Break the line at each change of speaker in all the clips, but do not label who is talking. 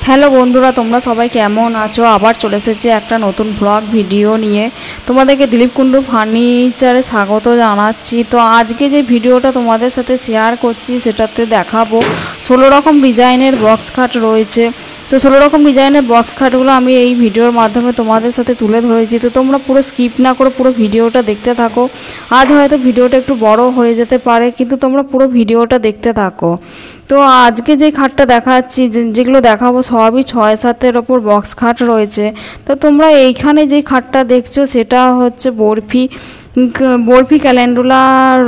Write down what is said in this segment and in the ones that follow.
Hello বন্ধুরা, তোমরা সবাই কেমন আছো? আবার চলে এসেছি একটা নতুন ব্লগ ভিডিও নিয়ে। তোমাদেরকে দিলীপ কুণ্ডু ফার্নিচারে স্বাগত জানাচ্ছি। তো আজকে যে ভিডিওটা তোমাদের সাথে শেয়ার করছি সেটাতে দেখাবো 16 রকম ডিজাইনের বক্স খাট রয়েছে। তো 16 রকম ডিজাইনের বক্স খাটগুলো আমি এই ভিডিওর মাধ্যমে তোমাদের সাথে তুলে ধরেছি। তো তোমরা পুরো স্কিপ না করে পুরো ভিডিওটা দেখতে থাকো। আজ হয়তো ভিডিওটা একটু বড় হয়ে যেতে পারে, কিন্তু তোমরা পুরো ভিডিওটা দেখতে থাকো। তো আজকে যে খাটটা দেখাচ্ছি, যেগুলো দেখাবো সবই 6-7-এর ওপর বক্স খাট রয়েছে। তো তোমরা এইখানে যে খাটটা দেখছো সেটা হচ্ছে বরফি ক্যালেন্ডুলা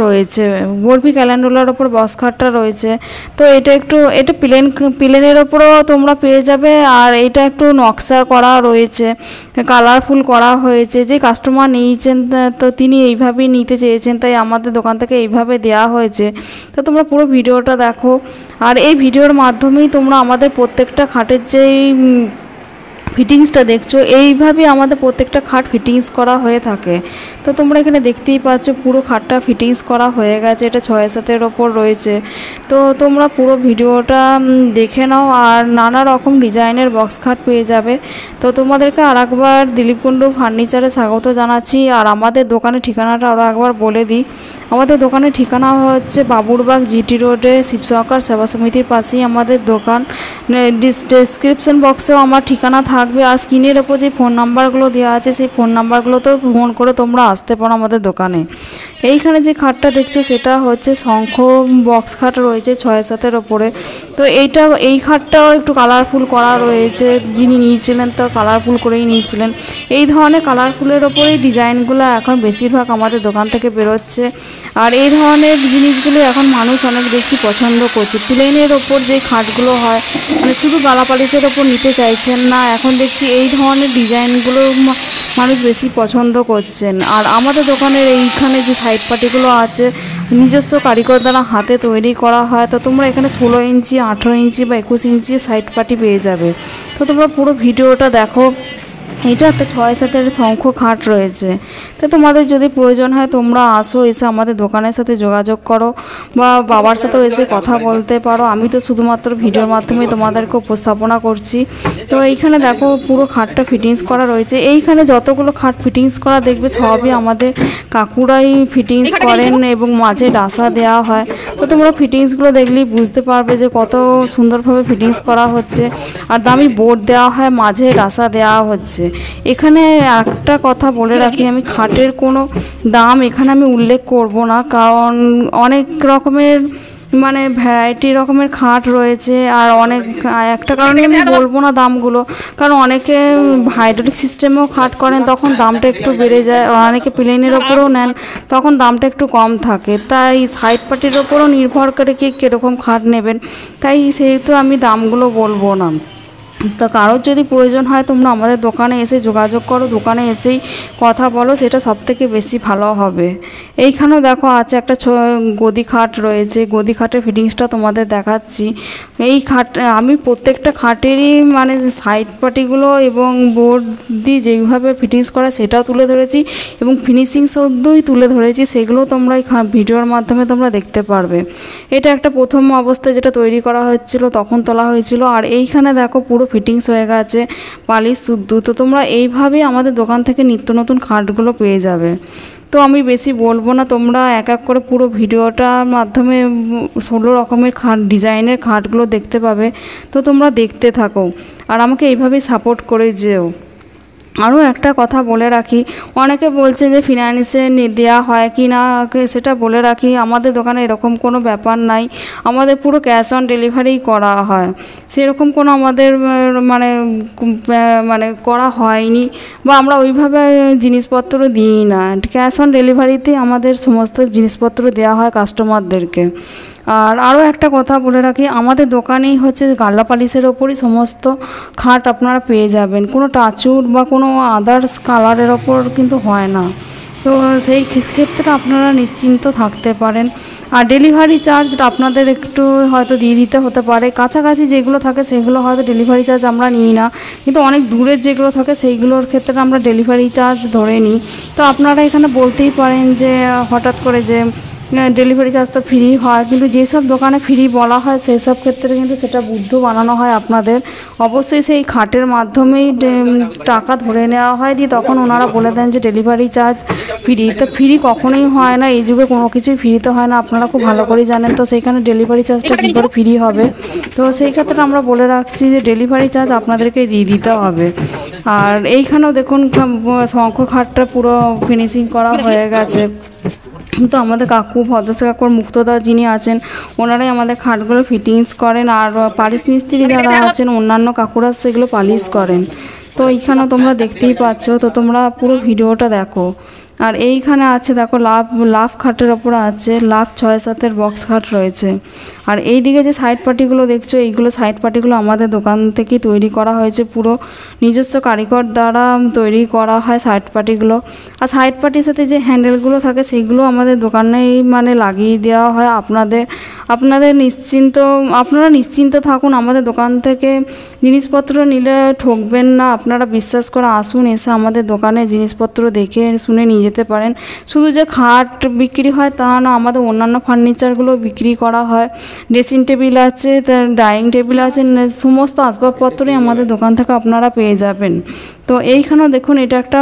রয়েছে। বরফি ক্যালেন্ডুলার ওপর বক্স খাটটা রয়েছে। তো এটা প্লেনের ওপরও তোমরা পেয়ে যাবে। আর এটা একটু নকশা করা রয়েছে, কালারফুল করা হয়েছে। যে কাস্টমার নিয়েছেন তো তিনি এইভাবেই নিতে চেয়েছেন, তাই আমাদের দোকান থেকে এইভাবে দেওয়া হয়েছে। তো তোমরা পুরো ভিডিওটা দেখো। আর এই ভিডিওর মাধ্যমেই তোমরা আমাদের প্রত্যেকটা খাটের যেই ফিটিংসটা দেখছো, এইভাবে আমাদের প্রত্যেকটা খাট ফিটিংস করা হয়ে থাকে। তো তোমরা এখানে দেখতেই পাচ্ছ পুরো খাটটা ফিটিংস করা হয়ে গেছে। এটা 6-7-এর ওপর রয়েছে। তো তোমরা পুরো ভিডিওটা দেখে নাও। আর নানা রকম ডিজাইনের বক্স খাট পেয়ে যাবে। তো তোমাদেরকে আর একবার দিলীপ কুণ্ডু ফার্নিচারে স্বাগত জানাচ্ছি। আর আমাদের দোকানের ঠিকানাটা আরও একবার বলে দিই। আমাদের দোকানের ঠিকানা হচ্ছে বাবুরবাগ জিটি রোডে শিব সহকার সেবা সমিতির পাশেই আমাদের দোকান। ডেসক্রিপশন বক্সেও আমার ঠিকানা থাকবে। আর স্ক্রিনের ওপর যে ফোন নাম্বারগুলো দেওয়া আছে সেই ফোন নাম্বারগুলোতেও ফোন করে তোমরা আসতে পারো আমাদের দোকানে। এইখানে যে খাটটা দেখছো সেটা হচ্ছে শঙ্খ বক্স খাট রয়েছে 6-7-এর ওপরে। তো এই খাটটাও একটু কালারফুল করা রয়েছে। যিনি নিয়েছিলেন তো কালারফুল করেই নিয়েছিলেন। এই ধরনের কালারফুলের ওপরেই ডিজাইনগুলো এখন বেশিরভাগ আমাদের দোকান থেকে বেরোচ্ছে। আর এই ধরনের জিনিসগুলো এখন মানুষ অনেক দেখছি পছন্দ করছে। প্লেনের ওপর যে খাটগুলো হয়, মানে শুধু গালা পালিশের ওপর নিতে চাইছেন না, এখন দেখছি এই ধরনের ডিজাইনগুলো মানুষ বেশি পছন্দ করছেন। আর আমাদের দোকানের এইখানে যে সাইড পাটিগুলো আছে নিজস্ব কারিগর দ্বারা হাতে তৈরি করা হয়। তো তোমরা এখানে 16 ইঞ্চি, 18 ইঞ্চি বা 21 ইঞ্চি সাইড পাটি পেয়ে যাবে। তো তোমরা পুরো ভিডিওটা দেখো। এটা একটা 6-7-এর শঙ্খ খাট রয়েছে। তো তোমাদের যদি প্রয়োজন হয় তোমরা আসো, এসে আমাদের দোকানের সাথে যোগাযোগ করো বা বাবার সাথেও এসে কথা বলতে পারো। আমি তো শুধুমাত্র ভিডিওর মাধ্যমে তোমাদেরকে উপস্থাপনা করছি। তো এইখানে দেখো পুরো খাটটা ফিটিংস করা রয়েছে। এইখানে যতগুলো খাট ফিটিংস করা দেখবে সবই আমাদের কাকুরাই ফিটিংস করেন এবং মাঝে ডাসা দেওয়া হয়। তো তোমরা ফিটিংসগুলো দেখলেই বুঝতে পারবে যে কত সুন্দরভাবে ফিটিংস করা হচ্ছে। আর দামি বোর্ড দেওয়া হয়, মাঝে ডাসা দেওয়া হচ্ছে। এখানে একটা কথা বলে রাখি, আমি খাটের কোনো দাম এখানে আমি উল্লেখ করব না, কারণ অনেক রকমের মানে ভ্যারাইটি রকমের খাট রয়েছে। আর একটা কারণে আমি বলবো না দামগুলো, কারণ অনেকে হাইড্রোলিক সিস্টেমেও খাট করেন, তখন দামটা একটু বেড়ে যায়। অনেকে প্লেনের ওপরেও নেন, তখন দামটা একটু কম থাকে। তাই সাইড পাটির ওপরও নির্ভর করে কি কীরকম খাট নেবেন, তাই সেহেতু আমি দামগুলো বলবো না। তো কারোর যদি প্রয়োজন হয় তোমরা আমাদের দোকানে এসে যোগাযোগ করো, দোকানে এসেই কথা বলো, সেটা সবথেকে বেশি ভালো হবে। এইখানেও দেখো আছে একটা গদি খাট রয়েছে। গদি খাটের ফিটিংসটা তোমাদের দেখাচ্ছি। এই খাট আমি প্রত্যেকটা খাটেরই মানে সাইড পাটিগুলো এবং বোর্ড দিয়ে যেইভাবে ফিটিংস করা সেটাও তুলে ধরেছি এবং ফিনিশিং সদ্যই তুলে ধরেছি, সেগুলো তোমরা এই ভিডিওর মাধ্যমে তোমরা দেখতে পারবে। এটা একটা প্রথম অবস্থায় যেটা তৈরি করা হচ্ছিল তখন তোলা হয়েছিল। আর এইখানে দেখো পুরো ফিটিংস হয়ে গেছে, পালিশ শুদ্ধ। তো তোমরা এইভাবেই আমাদের দোকান থেকে নিত্য নতুন খাটগুলো পেয়ে যাবে। তো আমি বেশি বলবো না, তোমরা এক এক করে পুরো ভিডিওটার মাধ্যমে 16 রকমের ডিজাইনের খাটগুলো দেখতে পাবে। তো তোমরা দেখতে থাকো আর আমাকে এইভাবেই সাপোর্ট করে যেও। আরও একটা কথা বলে রাখি, অনেকে বলছে যে ফিনান্সে দেওয়া হয় কি না, সেটা বলে রাখি আমাদের দোকানে এরকম কোনো ব্যাপার নাই। আমাদের পুরো ক্যাশ অন ডেলিভারিই করা হয়। সেরকম কোনো আমাদের মানে করা হয়নি বা আমরা ওইভাবে জিনিসপত্র দিই না। ক্যাশ অন ডেলিভারিতেই আমাদের সমস্ত জিনিসপত্র দেওয়া হয় কাস্টমারদেরকে। আর আরও একটা কথা বলে রাখি, আমাদের দোকানেই হচ্ছে গাল্লা পালিশের ওপরই সমস্ত খাট আপনারা পেয়ে যাবেন। কোনো টাচউড বা কোনো আদার্স কালারের ওপর কিন্তু হয় না। তো সেই ক্ষেত্রে আপনারা নিশ্চিন্ত থাকতে পারেন। আর ডেলিভারি চার্জ আপনাদের একটু হয়তো দিয়ে দিতে হতে পারে। কাছাকাছি যেগুলো থাকে সেগুলো হয়তো ডেলিভারি চার্জ আমরা নিই না, কিন্তু অনেক দূরের যেগুলো থাকে সেইগুলোর ক্ষেত্রে আমরা ডেলিভারি চার্জ ধরে নিই। তো আপনারা এখানে বলতেই পারেন যে হঠাৎ করে যে ডেলিভারি চার্জ তো ফ্রি হয়, কিন্তু যেসব দোকানে ফ্রি বলা হয় সেই সব ক্ষেত্রে কিন্তু সেটা বুদ্ধ বানানো হয় আপনাদের। অবশ্যই সেই খাটের মাধ্যমেই টাকা ধরে নেওয়া হয়, দিয়ে তখন ওনারা বলে দেন যে ডেলিভারি চার্জ ফ্রি। তো ফ্রি কখনোই হয় না, এই যুগে কোনো কিছুই ফ্রিতে হয় না, আপনারা খুব ভালো করেই জানেন। তো সেইখানে ডেলিভারি চার্জটা কী করে ফ্রি হবে? তো সেই ক্ষেত্রে আমরা বলে রাখছি যে ডেলিভারি চার্জ আপনাদেরকে দিয়ে দিতে হবে। আর এইখানেও দেখুন শঙ্খ খাটটা পুরো ফিনিশিং করা হয়ে গেছে। তো আমাদের কাকু ভদ্রসা কাকুর মুক্তদা যিনি আছেন ওনারাই আমাদের খাটগুলো ফিটিংস করেন, আর পালিশ মিস্ত্রি যারা আছেন অন্যান্য কাকুরা সেগুলো পালিশ করেন। তো এইখানেও তোমরা দেখতেই পাচ্ছ, তো তোমরা পুরো ভিডিওটা দেখো। আর এইখানে আছে দেখো লাভ খাটের ওপর আছে লাভ 6-7 বক্স খাট রয়েছে। আর এই দিকে যে সাইড পার্টিগুলো দেখছো, এইগুলো সাইড পার্টিগুলো আমাদের দোকান থেকেই তৈরি করা হয়েছে, পুরো নিজস্ব কারিগর দ্বারা তৈরি করা হয় সাইড পার্টিগুলো। আর সাইড পার্টির সাথে যে হ্যান্ডেলগুলো থাকে সেগুলো আমাদের দোকানেই মানে লাগিয়ে দেওয়া হয়। আপনারা নিশ্চিন্ত থাকুন, আমাদের দোকান থেকে জিনিসপত্র নিলে ঠকবেন না। আপনারা বিশ্বাস করে আসুন, এসে আমাদের দোকানে জিনিসপত্র দেখে শুনে নিয়ে যেতে পারেন। শুধু যে খাট বিক্রি হয় তা না, আমাদের অন্যান্য ফার্নিচারগুলো বিক্রি করা হয়। ড্রেসিং টেবিল আছে, ডাইনিং টেবিল আছে, সমস্ত আসবাবপত্রই আমাদের দোকান থেকে আপনারা পেয়ে যাবেন। তো এইখানেও দেখুন এটা একটা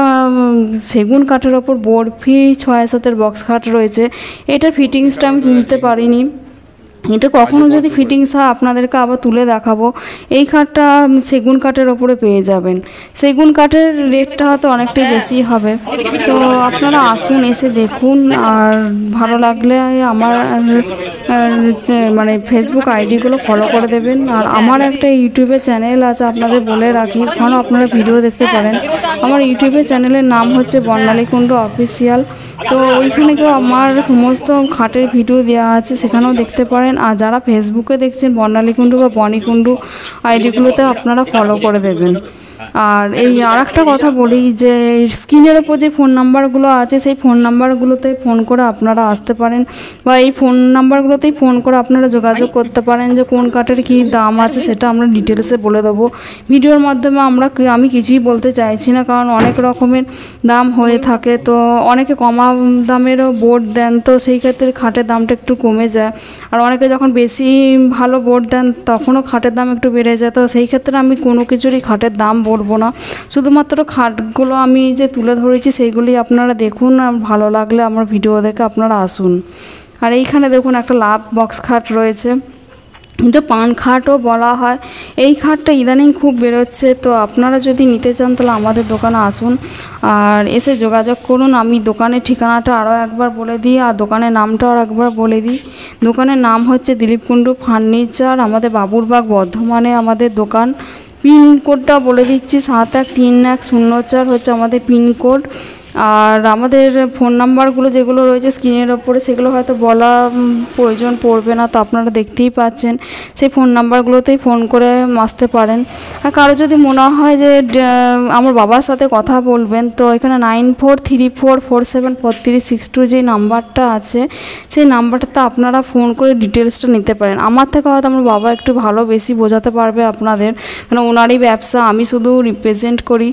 সেগুন কাঠের ওপর বরফি 6-7 বক্স খাট রয়েছে। এটা ফিটিংসটা আমি তুলতে পারিনি, এটা কখনো যদি ফিটিংস হয় আপনাদেরকে আবার তুলে দেখাবো। এই খাটটা সেগুন কাঠের ওপরে পেয়ে যাবেন। সেগুন কাঠের রেটটা হয়তো অনেকটাই বেশি হবে। তো আপনারা আসুন, এসে দেখুন, আর ভালো লাগলে আমার মানে ফেসবুক আইডিগুলো ফলো করে দেবেন। আর আমার একটা ইউটিউবে চ্যানেল আছে, আপনাদের বলে রাখি, ওখানেও আপনারা ভিডিও দেখতে পারেন। আমার ইউটিউবের চ্যানেলের নাম হচ্ছে বর্ণালীকুণ্ডু অফিসিয়াল। তো ওইখানে কেউ আমার সমস্ত খাটের ভিডিও দেওয়া আছে, সেখানেও দেখতে পারেন। আর যারা ফেসবুকে দেখছেন বর্ণালীকুণ্ডু বা বনিকুণ্ডু আইডিগুলোতে আপনারা ফলো করে দেবেন। আর এই আর একটা কথা বলি যে স্ক্রিনের ওপর যে ফোন নাম্বারগুলো আছে সেই ফোন নাম্বারগুলোতে ফোন করে আপনারা আসতে পারেন, বা এই ফোন নাম্বারগুলোতেই ফোন করে আপনারা যোগাযোগ করতে পারেন যে কোন কাঠের কী দাম আছে সেটা আমরা ডিটেলসে বলে দেবো। ভিডিওর মাধ্যমে আমি কিছুই বলতে চাইছি না, কারণ অনেক রকমের দাম হয়ে থাকে। তো অনেকে কমা দামেরও বোর্ড দেন, তো সেই ক্ষেত্রে খাটের দামটা একটু কমে যায়। আর অনেকে যখন বেশি ভালো বোর্ড দেন তখনও খাটের দাম একটু বেড়ে যায়। তো সেই ক্ষেত্রে আমি কোনো কিছুরই খাটের দাম বলবো না, শুধুমাত্র খাটগুলো আমি যে তুলে ধরেছি সেইগুলি আপনারা দেখুন, আর ভালো লাগলে আমার ভিডিও দেখে আপনারা আসুন। আর এইখানে দেখুন একটা লাভ বক্স খাট রয়েছে, এটা পান খাটও বলা হয়। এই খাটটা ইদানিং খুব বেরোচ্ছে, তো আপনারা যদি নিতে চান তাহলে আমাদের দোকানে আসুন আর এসে যোগাযোগ করুন। আমি দোকানের ঠিকানাটা আরও একবার বলে দিই, আর দোকানের নামটাও আর একবার বলে দিই। দোকানের নাম হচ্ছে দিলীপ কুণ্ডু ফার্নিচার, আমাদের বাবুরবাগ বর্ধমানে আমাদের দোকান। পিনকোডটা বলে দিচ্ছি 713104 হচ্ছে আমাদের পিনকোড। আর আমাদের ফোন নাম্বারগুলো যেগুলো রয়েছে স্ক্রিনের ওপরে সেগুলো হয়তো বলা প্রয়োজন পড়বে না, তো আপনারা দেখতেই পাচ্ছেন। সেই ফোন নাম্বারগুলোতেই ফোন করে আসতে পারেন। আর কারো যদি মনে হয় যে আমার বাবার সাথে কথা বলবেন, তো এখানে 9434474362 যে নাম্বারটা আছে সেই নাম্বারটাতে আপনারা ফোন করে ডিটেলসটা নিতে পারেন। আমার থেকে হয়তো আমার বাবা একটু ভালো বেশি বোঝাতে পারবে আপনাদের, কারণ ওনারই ব্যবসা, আমি শুধু রিপ্রেজেন্ট করি।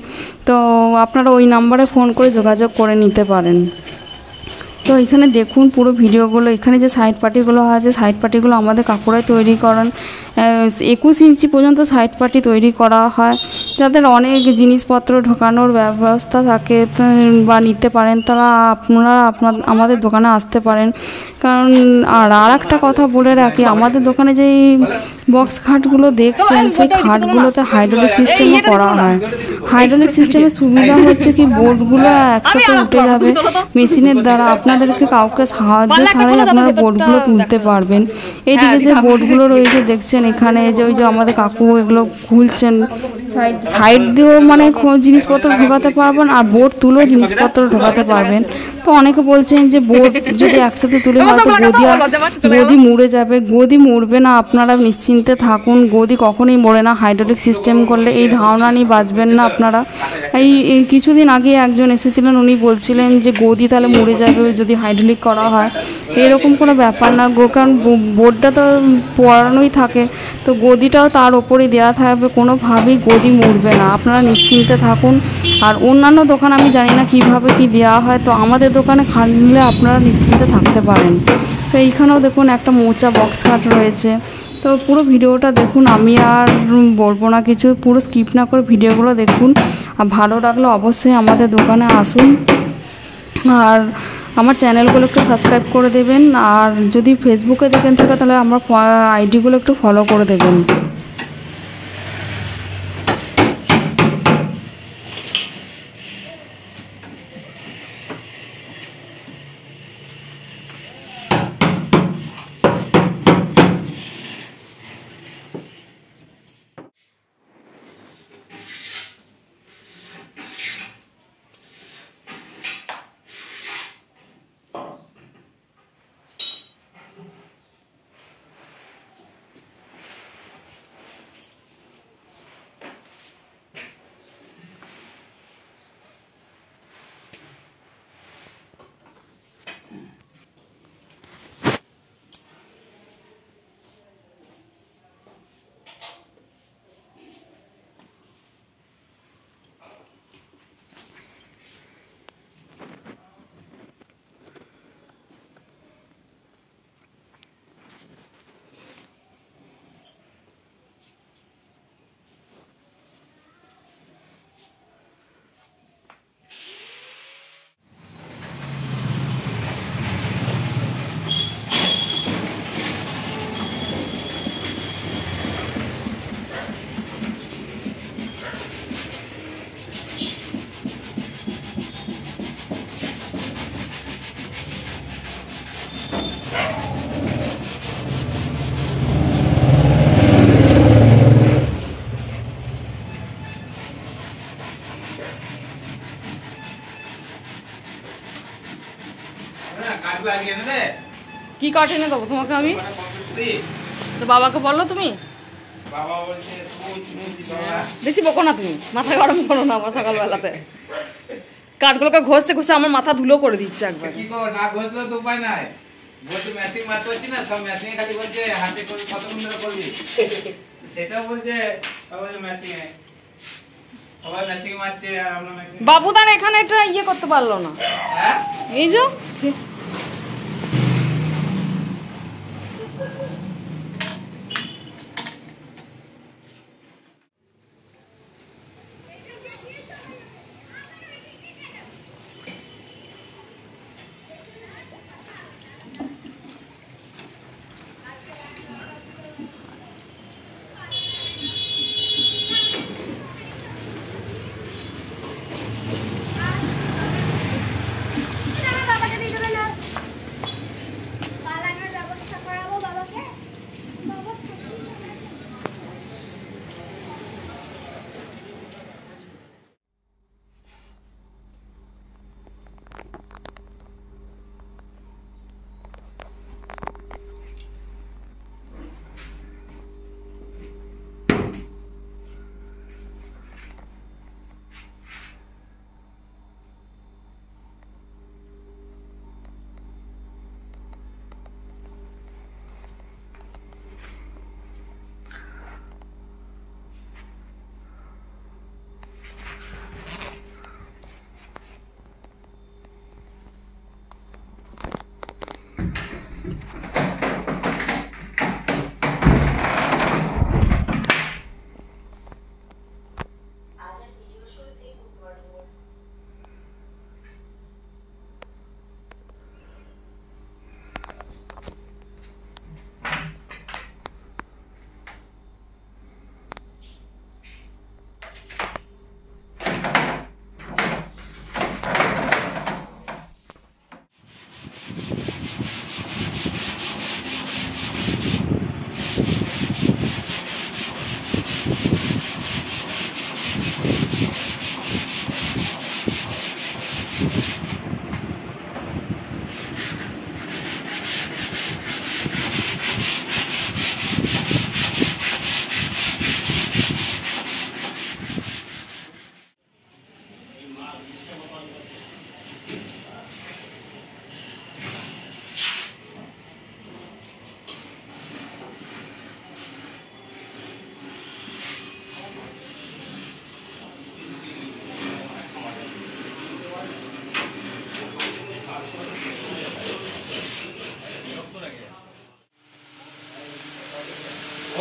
তো আপনারা ওই নাম্বারে ফোন করে যোগাযোগ করে নিতে পারেন। তো এখানে দেখুন পুরো ভিডিওগুলো, এখানে যে সাইড পার্টিগুলো আছে সাইড পার্টিগুলো আমাদের কাকুরাই তৈরি করেন। 21 ইঞ্চি পর্যন্ত সাইড পার্টি তৈরি করা হয়। যাদের অনেক জিনিসপত্র ঢোকানোর ব্যবস্থা থাকে বা নিতে পারেন তারা আপনারা আমাদের দোকানে আসতে পারেন। কারণ আর একটা কথা বলে রাখি, আমাদের দোকানে যেই বক্স খাটগুলো দেখছেন সেই খাটগুলোতে হাইড্রোলিক সিস্টেমও করা হয়। হাইড্রোলিক সিস্টেমের সুবিধা হচ্ছে কি বোর্ডগুলো একসাথে উঠে যাবে মেশিনের দ্বারা, আপনাদেরকে কাউকে সাহায্য ছাড়াই আপনারা বোর্ডগুলো তুলতে পারবেন। এইদিকে যে বোর্ডগুলো রয়েছে দেখছেন এখানে, যে ওই যে আমাদের কাকু এগুলো খুলছেন, সাইড দিয়েও মানে জিনিসপত্র ঢোকাতে পারবেন আর বোর্ড তুলেও জিনিসপত্র ঢোকাতে পারবেন। তো অনেকে বলছেন যে বোর্ড যদি একসাথে তুলে হয়তো গদি মুড়ে যাবে, গদি মুড়বে না, আপনারা নিশ্চিন্তে থাকুন, গদি কখনোই মোড়ে না। হাইড্রোলিক সিস্টেম করলে এই ধারণা নিয়ে বাঁচবেন না আপনারা। এই কিছুদিন আগে একজন এসেছিলেন, উনি বলছিলেন যে গদি তাহলে মুড়ে যাবে যদি হাইড্রোলিক করা হয়। এরকম কোনো ব্যাপার না গো, কারণ বোর্ডটা তো পড়ানোই থাকে, তো গদিটাও তার ওপরেই দেওয়া থাকবে, কোনোভাবেই গদি মুড়বে না, আপনারা নিশ্চিন্তে থাকুন। আর অন্যান্য দোকান আমি জানি না কিভাবে কি দেওয়া হয়, তো আমাদের দোকানে খাট নিলে আপনারা নিশ্চিন্তে থাকতে পারেন। তো এইখানেও দেখুন একটা মোচা বক্স কাট রয়েছে। তো পুরো ভিডিওটা দেখুন, আমি আর বলবো না কিছু, পুরো স্কিপ না করে ভিডিওগুলো দেখুন। আর ভালো লাগলে অবশ্যই আমাদের দোকানে আসুন, আর আমার চ্যানেলগুলো একটু সাবস্ক্রাইব করে দেবেন। আর যদি ফেসবুকে দেখেন থাকে তাহলে আমার আইডিগুলো একটু ফলো করে দেবেন। কি কাঠ এনে দেবো তোমাকে আমি? তো বাবাকে বললো তুমি? বেশি বকো না তুমি, মাথা গরম করো না আমার সকালবেলাতে। কাঠগুলোকে ঘষতে ঘষে আমার মাথা ধুলো করে দিচ্ছে একবার।
কি করব, না ঘষলে তো উপায় নাই। বলতে মেশিন মারতে হচ্ছে না, সব মেশিনে খালি বলছে হাতে করে কত ঘন্টা করবি। সেটাও বলছে সবাই মেশিনে, সবাই মেশিন মারছে আর আমরা মেশিন।
বাবুদান এখানে এটা ইয়ে করতে পারলো না।
হ্যাঁ
এই যে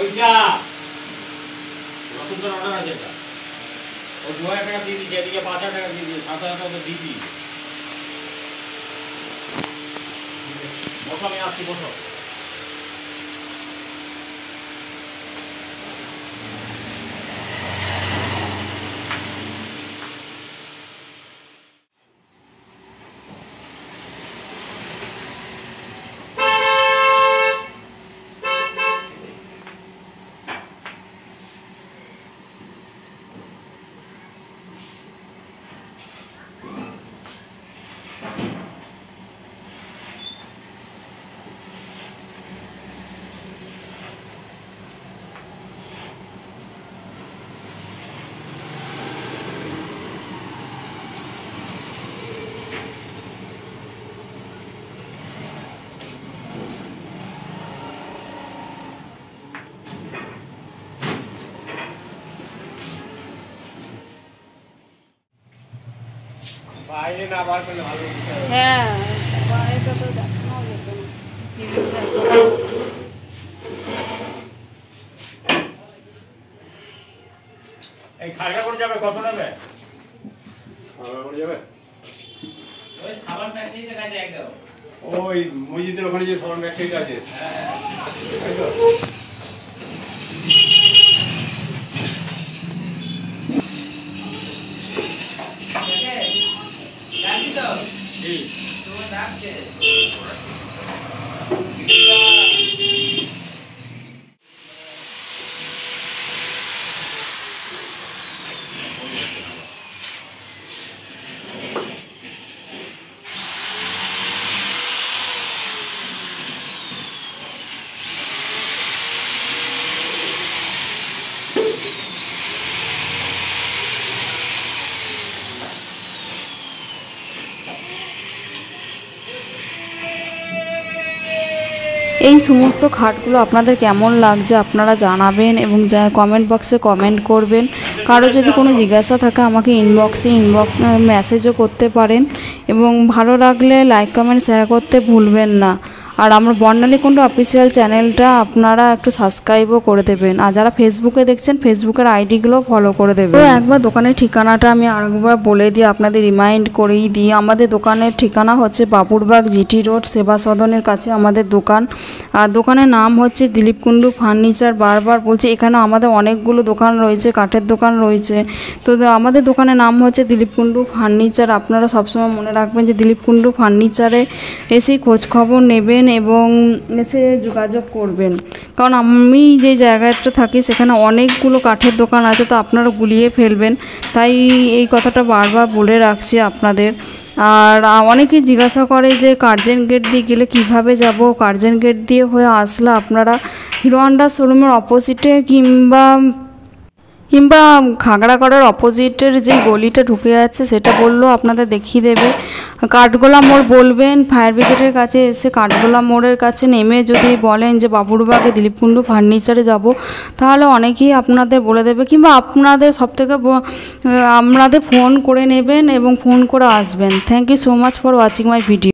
ওইটা নতুন অর্ডার আছে এটা। ও 2000 টাকা দিয়ে দিয়েছে, এদিকে 5000 টাকা দিয়ে দিয়েছে, 7000 টাকা তো দিয়ে দিয়েছে। বসো, আমি আসছি, বসো। বাইরে না বার করলে ভালো হতো।
হ্যাঁ, বাইরেটা তো দেখানো যেত না।
এই খাগড়া করে যাবে, কত নেবে?
খাগড়া করে যাবে?
ওই সাবান ফ্যাক্টরিতে কাজে একদম।
ওই মসজিদের ওখানে যে সাবান ফ্যাক্টরিটা আছে।
হ্যাঁ।
তাই তো?
জানি তো?
জি।
তোমার ডাকছে।
এই সমস্ত খাটগুলো আপনাদের কেমন লাগছে আপনারা জানাবেন এবং কমেন্ট বক্সে কমেন্ট করবেন। কারো যদি কোনো জিজ্ঞাসা থাকে আমাকে ইনবক্সে মেসেজও করতে পারেন এবং ভালো লাগলে লাইক কমেন্ট শেয়ার করতে ভুলবেন না। আর আমার বর্ণালীকুণ্ড অফিসিয়াল চ্যানেলটা আপনারা একটু সাবস্ক্রাইবও করে দেবেন। আর যারা ফেসবুকে দেখছেন ফেসবুকের আইডিগুলো ফলো করে দেবেন। তো একবার দোকানের ঠিকানাটা আমি আরেকবার বলে দিই, আপনাদের রিমাইন্ড করেই দিই। আমাদের দোকানের ঠিকানা হচ্ছে বাবুরবাগ জিটি রোড সেবা সদনের কাছে আমাদের দোকান। আর দোকানের নাম হচ্ছে দিলীপ কুণ্ডু ফার্নিচার। বারবার বলছি, এখানে আমাদের অনেকগুলো দোকান রয়েছে, কাঠের দোকান রয়েছে। তো আমাদের দোকানের নাম হচ্ছে দিলীপ কুণ্ডু ফার্নিচার। আপনারা সবসময় মনে রাখবেন যে দিলীপ কুণ্ডু ফার্নিচারে এসে খোঁজখবর নেবেন এবং এসে যোগাযোগ করবেন। কারণ আমি যে জায়গাটা থাকি সেখানে অনেকগুলো কাঠের দোকান আছে, তো আপনারা গুলিয়ে ফেলবেন। তাই এই কথাটা বারবার বলে রাখছি আপনাদের। আর অনেকেই জিজ্ঞাসা করে যে কার্জন গেট দিয়ে গেলে কিভাবে যাব। কার্জন গেট দিয়ে হয়ে আসলে আপনারা হিরো হন্ডা শোরুমের অপোজিটে কিংবা খাগড়াগড়ের অপোজিটের যে গলিটা ঢুকে যাচ্ছে সেটা বললেও আপনাদের দেখিয়ে দেবে। কাঠগোলা মোড় বলবেন, ফায়ার ব্রিগেডের কাছে এসে কাঠগোলা মোড়ের কাছে নেমে যদি বলেন যে বাবুরবাগে দিলীপ কুণ্ডু ফার্নিচারে যাব, তাহলে অনেকেই আপনাদের বলে দেবে। কিংবা আপনাদের আপনাদের ফোন করে নেবেন এবং ফোন করে আসবেন। Thank you so much for watching my video.